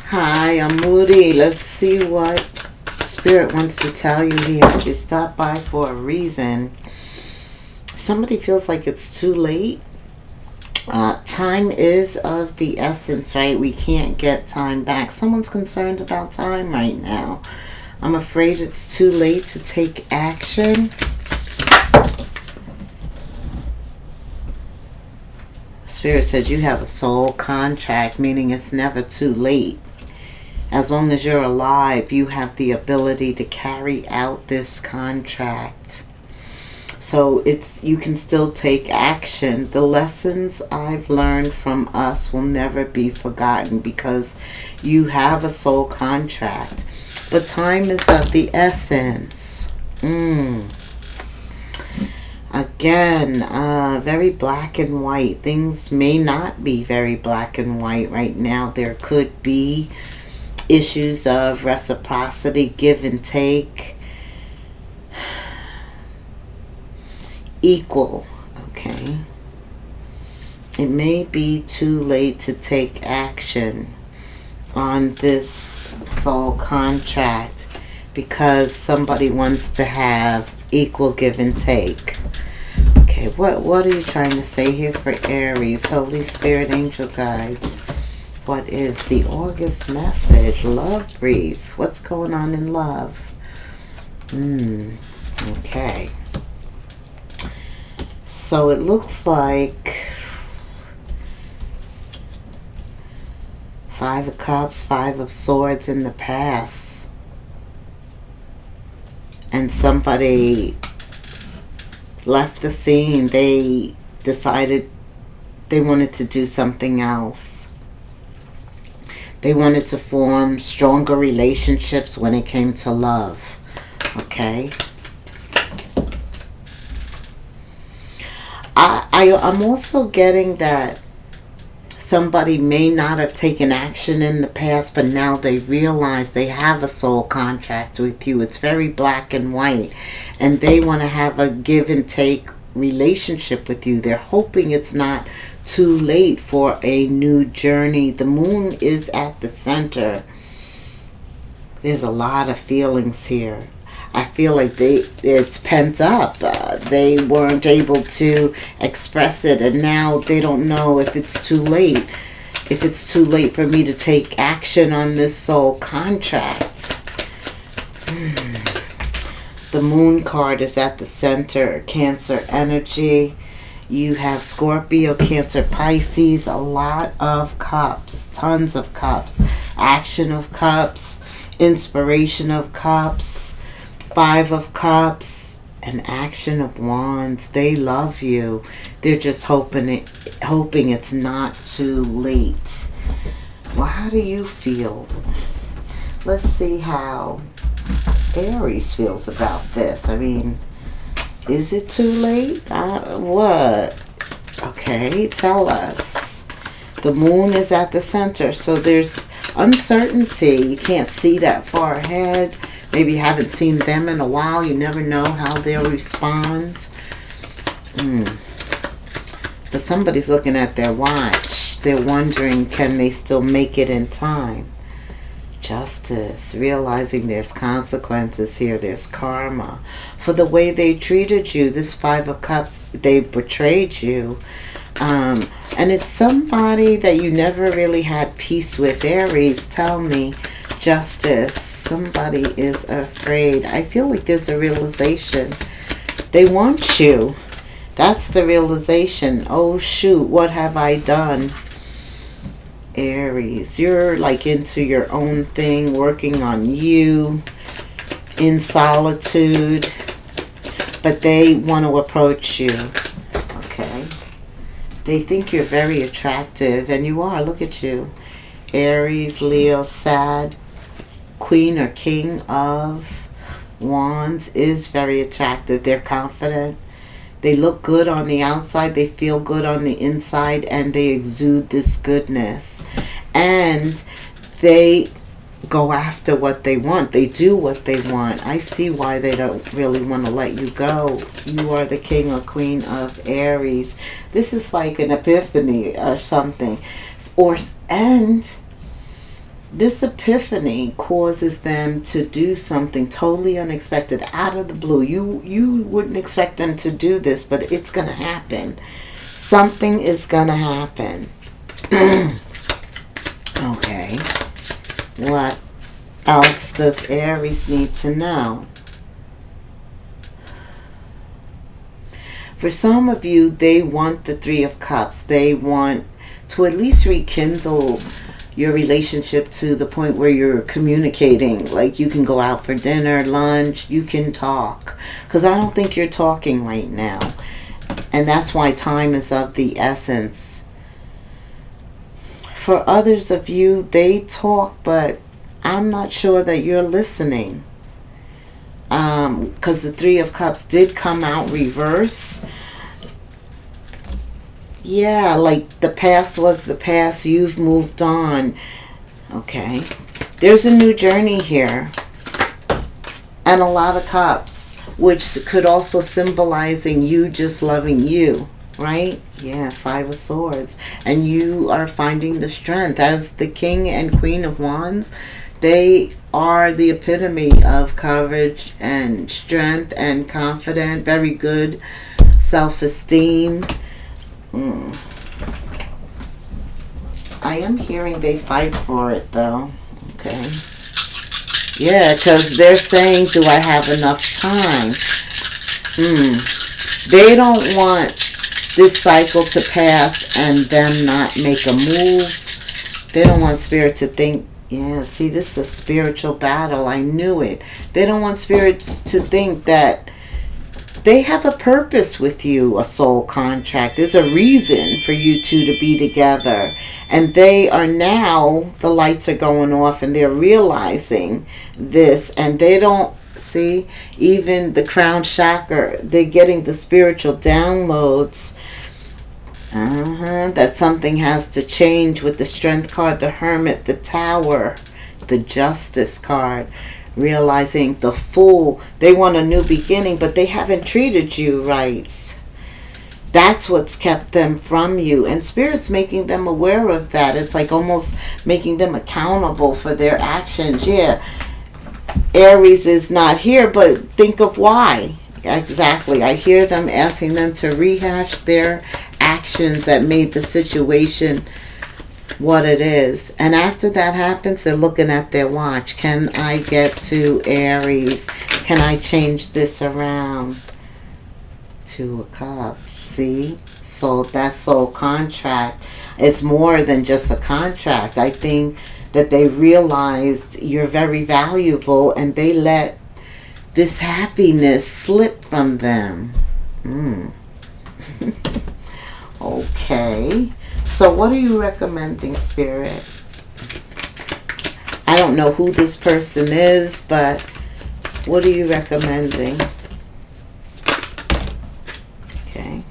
Hi, I'm Moody. Let's see what Spirit wants to tell you here. You stopped by for a reason. Somebody feels like it's too late. Time is of the essence, right? We can't get time back. Someone's concerned about time right now. I'm afraid it's too late to take action. Spirit said you have a soul contract, meaning it's never too late. As long as you're alive, you have the ability to carry out this contract. So you can still take action. The lessons I've learned from us will never be forgotten because you have a soul contract. But time is of the essence. Again, very black and white. Things may not be very black and white right now. There could be issues of reciprocity, give and take, equal, okay? It may be too late to take action on this soul contract because somebody wants to have equal give and take. Okay, what are you trying to say here for Aries? Holy Spirit, angel guides. What is the August message? Love brief. What's going on in love? Okay. So it looks like 5 of Cups, 5 of Swords in the past. And somebody left the scene. They decided they wanted to do something else. They wanted to form stronger relationships when it came to love. Okay? I'm also getting that somebody may not have taken action in the past, but now they realize they have a soul contract with you. It's very black and white. And they want to have a give and take relationship with you. They're hoping it's not too late for a new journey. The moon is at the center. There's a lot of feelings here. I feel like it's pent up. They weren't able to express it, and now they don't know if it's too late. If it's too late for me to take action on this soul contract. The moon card is at the center. Cancer energy. You have Scorpio, Cancer, Pisces, a lot of cups, tons of cups, action of cups, inspiration of cups, 5 of Cups, and action of Wands. They love you. They're just hoping it's not too late. Well, how do you feel? Let's see how Aries feels about this. I mean, is it too late? What? Okay, tell us. The moon is at the center, so there's uncertainty. You can't see that far ahead. Maybe you haven't seen them in a while. You never know how they'll respond. But somebody's looking at their watch. They're wondering, can they still make it in time? Justice, realizing there's consequences here, there's karma for the way they treated you. This 5 of Cups, they betrayed you, and it's somebody that you never really had peace with. Aries, tell me. Justice, somebody is afraid. I feel like there's a realization they want you. That's the realization. Oh shoot, what have I done? Aries, you're like into your own thing, working on you, in solitude, but they want to approach you. Okay, they think you're very attractive, and you are. Look at you. Aries, Leo, Sad, Queen or King of Wands is very attractive. They're confident. They look good on the outside, they feel good on the inside, and they exude this goodness. And they go after what they want. They do what they want. I see why they don't really want to let you go. You are the King or Queen of Aries. This is like an epiphany or something. And This epiphany causes them to do something totally unexpected, out of the blue. You wouldn't expect them to do this, but it's going to happen. Something is going to happen. Okay. What else does Aries need to know? For some of you, they want the Three of Cups. They want to at least rekindle your relationship to the point where you're communicating. Like you can go out for dinner, lunch, you can talk. Because I don't think you're talking right now. And that's why time is of the essence. For others of you, they talk, but I'm not sure that you're listening. Because the Three of Cups did come out reverse. Yeah, like the past was the past. You've moved on. Okay. There's a new journey here. And a lot of cups, which could also symbolizing you just loving you, right? Yeah, Five of Swords. And you are finding the strength. As the King and Queen of Wands, they are the epitome of courage and strength and confident. Very good self-esteem. I am hearing they fight for it though. Okay. Yeah, because they're saying, do I have enough time? They don't want this cycle to pass and them not make a move. They don't want Spirit to think, yeah, see, this is a spiritual battle. I knew it. They don't want Spirit to think that they have a purpose with you, a soul contract. There's a reason for you two to be together. And they are now, the lights are going off and they're realizing this. And they don't, see, even the crown chakra, they're getting the spiritual downloads. That something has to change with the Strength card, the Hermit, the Tower, the Justice card. Realizing the Fool, they want a new beginning, but they haven't treated you right. That's what's kept them from you. And Spirit's making them aware of that. It's like almost making them accountable for their actions. Yeah, Aries is not here, but think of why. Exactly. I hear them asking them to rehash their actions that made the situation what it is. And after that happens, they're looking at their watch. Can I get to Aries? Can I change this around? Two of Cups. See? So that soul contract, it's more than just a contract. I think that they realized you're very valuable and they let this happiness slip from them. Okay. So what are you recommending, Spirit? I don't know who this person is, but what are you recommending? Okay.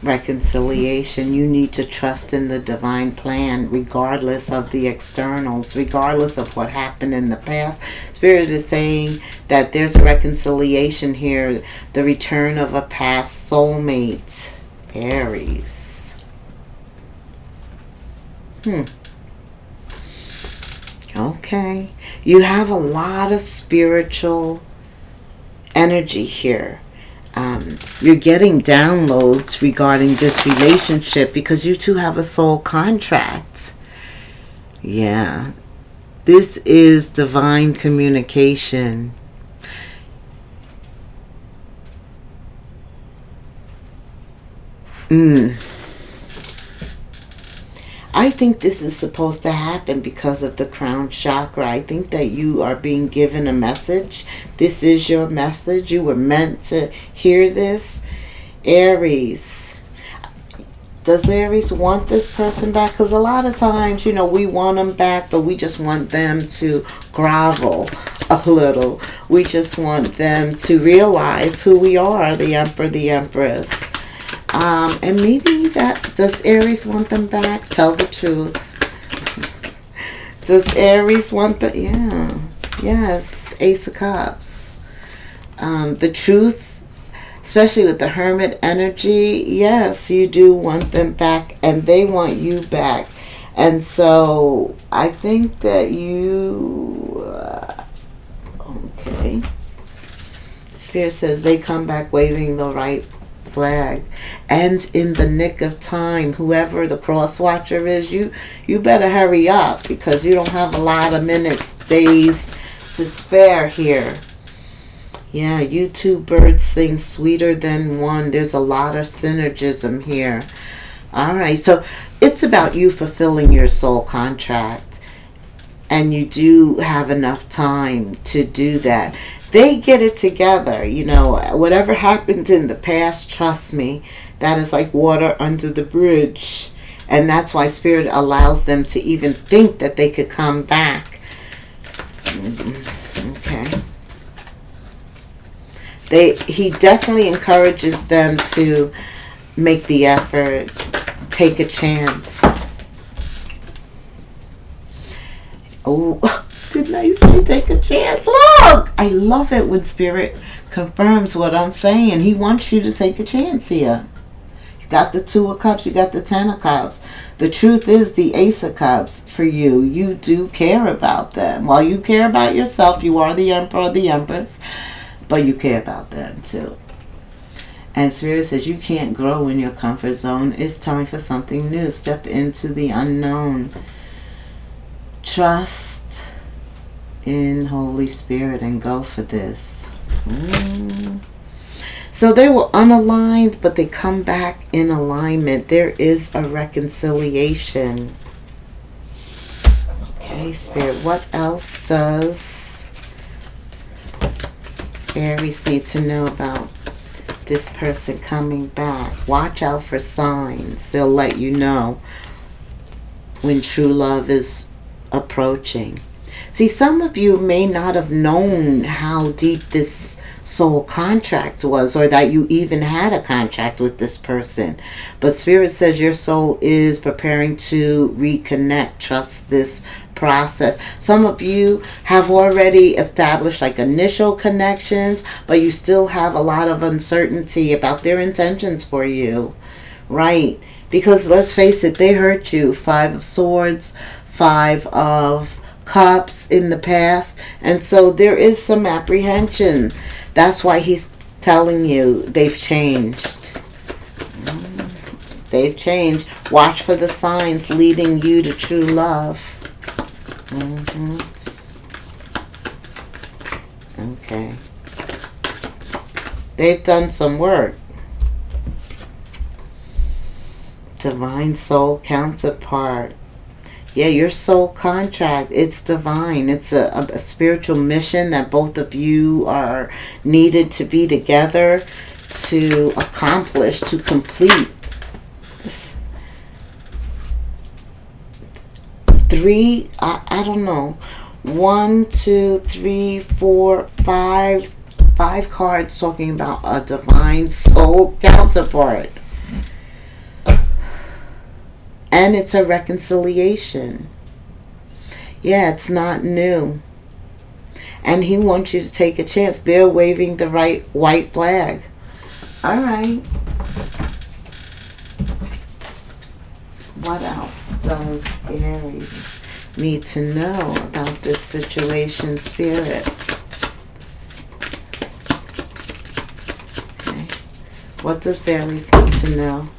Reconciliation. You need to trust in the divine plan regardless of the externals, regardless of what happened in the past. Spirit is saying that there's a reconciliation here, the return of a past soulmate. Aries. Okay. You have a lot of spiritual energy here. You're getting downloads regarding this relationship because you two have a soul contract. Yeah. This is divine communication. I think this is supposed to happen because of the crown chakra. I think that you are being given a message. This is your message. You were meant to hear this. Aries. Does Aries want this person back? Because a lot of times, you know, we want them back, but we just want them to grovel a little. We just want them to realize who we are, the Emperor, the Empress. And maybe that, does Aries want them back? Tell the truth. Does Aries want the, yeah, yes, Ace of Cups. The truth, especially with the Hermit energy, yes, you do want them back and they want you back. And so I think that you, okay. Spirit says they come back waving the right flag. And in the nick of time, whoever the cross watcher is, you better hurry up, because you don't have a lot of minutes, days to spare here. Yeah, you two birds sing sweeter than one. There's a lot of synergism here. All right, so it's about you fulfilling your soul contract, and you do have enough time to do that. They get it together. You know, whatever happened in the past, trust me, that is like water under the bridge. And that's why Spirit allows them to even think that they could come back. Okay. He definitely encourages them to make the effort, take a chance. Oh, didn't I say take a chance? Look! I love it when Spirit confirms what I'm saying. He wants you to take a chance here. You got the Two of Cups, you got the Ten of Cups. The truth is the Ace of Cups for you. You do care about them. While you care about yourself, you are the Emperor or the Empress, but you care about them too. And Spirit says you can't grow in your comfort zone. It's time for something new. Step into the unknown. Trust in Holy Spirit and go for this. So they were unaligned, but they come back in alignment. There is a reconciliation. Okay, Spirit, what else does Aries need to know about this person coming back? Watch out for signs. They'll let you know when true love is approaching. See, some of you may not have known how deep this soul contract was, or that you even had a contract with this person. But Spirit says your soul is preparing to reconnect. Trust this process. Some of you have already established like initial connections, but you still have a lot of uncertainty about their intentions for you. Right? Because let's face it, they hurt you. 5 of Swords, 5 of Cups in the past, and so there is some apprehension. That's why he's telling you they've changed. They've changed. Watch for the signs leading you to true love. Okay. They've done some work. Divine soul counterpart. Yeah, your soul contract, it's divine. It's a spiritual mission that both of you are needed to be together to accomplish, to complete. 3, I don't know. 1, 2, 3, 4, 5. 5 cards talking about a divine soul counterpart. And it's a reconciliation. Yeah, it's not new. And he wants you to take a chance. They're waving the right white flag. All right. What else does Aries need to know about this situation, Spirit? Okay. What does Aries need to know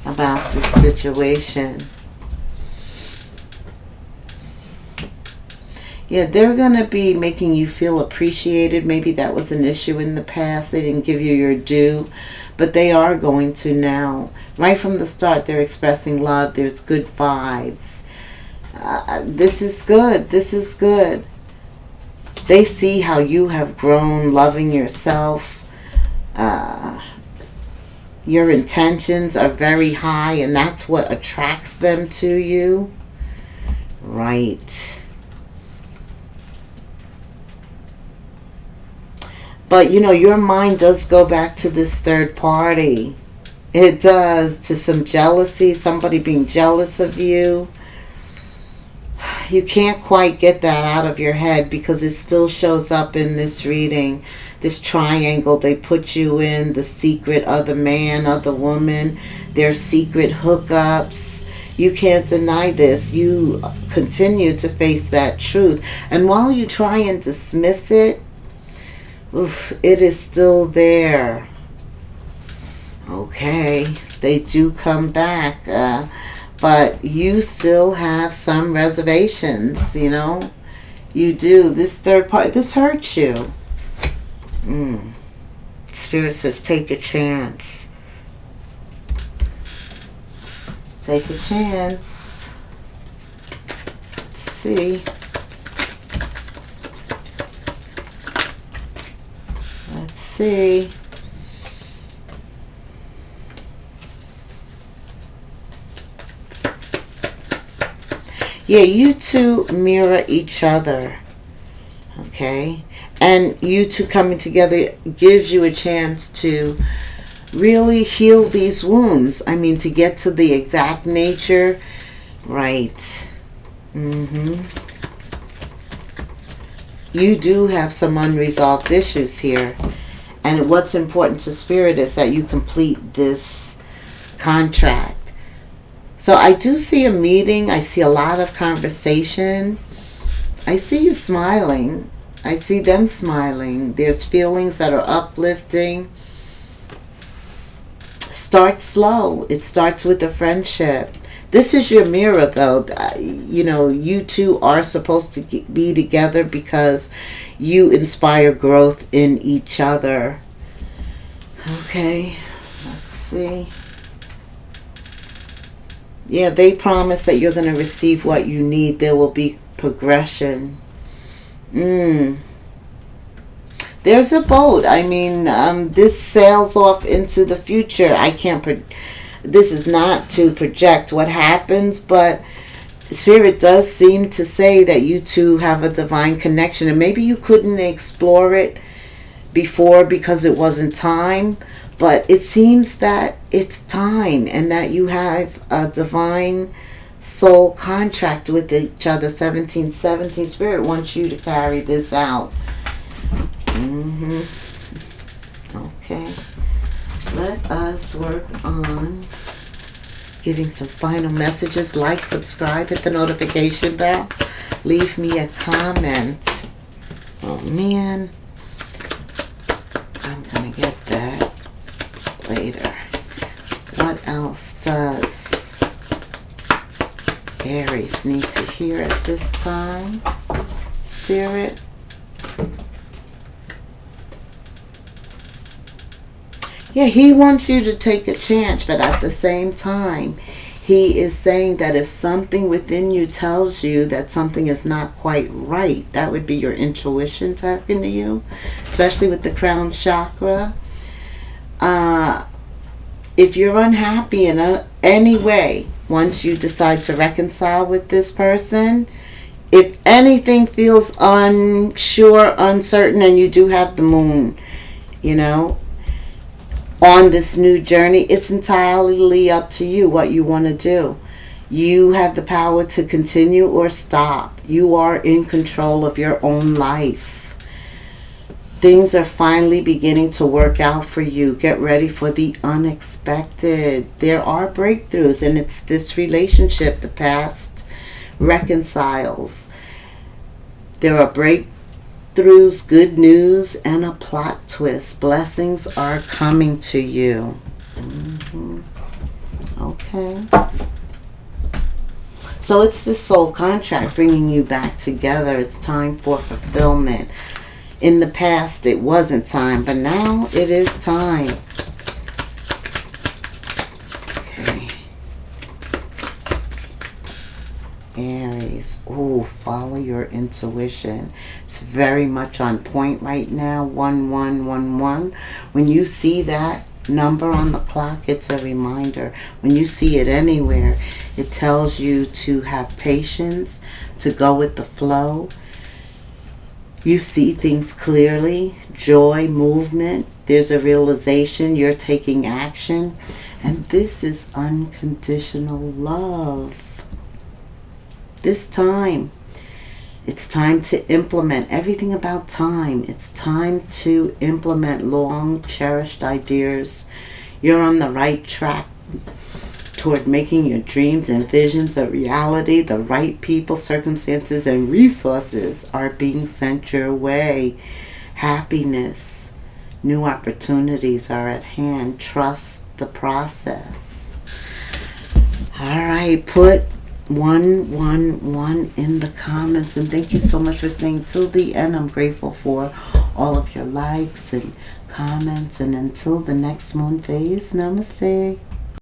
about this situation? Yeah, they're going to be making you feel appreciated. Maybe that was an issue in the past. They didn't give you your due, but they are going to now. Right from the start, they're expressing love. There's good vibes. This is good. This is good. They see how you have grown, loving yourself. Your intentions are very high, and that's what attracts them to you. Right. But, you know, your mind does go back to this third party. It does, to some jealousy, somebody being jealous of you. You can't quite get that out of your head because it still shows up in this reading. This triangle they put you in, the secret other man, other woman, their secret hookups. You can't deny this. You continue to face that truth. And while you try and dismiss it, it is still there. Okay, they do come back. But you still have some reservations, you know. You do. This third party, this hurts you. Spirit says, take a chance. Take a chance. Let's see. Let's see. Yeah, you two mirror each other. Okay? And you two coming together gives you a chance to really heal these wounds. I mean, to get to the exact nature. Right. You do have some unresolved issues here. And what's important to Spirit is that you complete this contract. So I do see a meeting. I see a lot of conversation. I see you smiling. I see them smiling. There's feelings that are uplifting. Start slow. It starts with a friendship. This is your mirror, though. You know, you two are supposed to be together because you inspire growth in each other. Okay, let's see. Yeah, they promise that you're going to receive what you need. There will be progression. There's a boat. I mean, this sails off into the future. I can't... This is not to project what happens, but Spirit does seem to say that you two have a divine connection. And maybe you couldn't explore it before because it wasn't time. But it seems that it's time and that you have a divine soul contract with each other. 1717. Spirit wants you to carry this out. Okay. Let us work on giving some final messages. Like, subscribe, hit the notification bell. Leave me a comment. Oh, man. I'm going to get that later. What else does Aries need to hear at this time? Spirit. Yeah, he wants you to take a chance, but at the same time, he is saying that if something within you tells you that something is not quite right, that would be your intuition talking to you, especially with the crown chakra. If you're unhappy in any way, once you decide to reconcile with this person, if anything feels unsure, uncertain, and you do have the moon, you know, on this new journey, it's entirely up to you what you want to do. You have the power to continue or stop. You are in control of your own life. Things are finally beginning to work out for you. Get ready for the unexpected. There are breakthroughs, and it's this relationship, the past reconciles. There are breakthroughs, good news, and a plot twist. Blessings are coming to you. Okay. So it's the soul contract bringing you back together. It's time for fulfillment. In the past, it wasn't time, but now it is time. Okay. Aries. Ooh, follow your intuition. It's very much on point right now. 1111. When you see that number on the clock, it's a reminder. When you see it anywhere, it tells you to have patience, to go with the flow. You see things clearly, joy, movement. There's a realization, you're taking action. And this is unconditional love. This time, it's time to implement everything about time. It's time to implement long cherished ideas. You're on the right track toward making your dreams and visions a reality. The right people, circumstances, and resources are being sent your way. Happiness, new opportunities are at hand. Trust the process. All right, put 111 in the comments, and thank you so much for staying till the end. I'm grateful for all of your likes and comments, and until the next moon phase, namaste.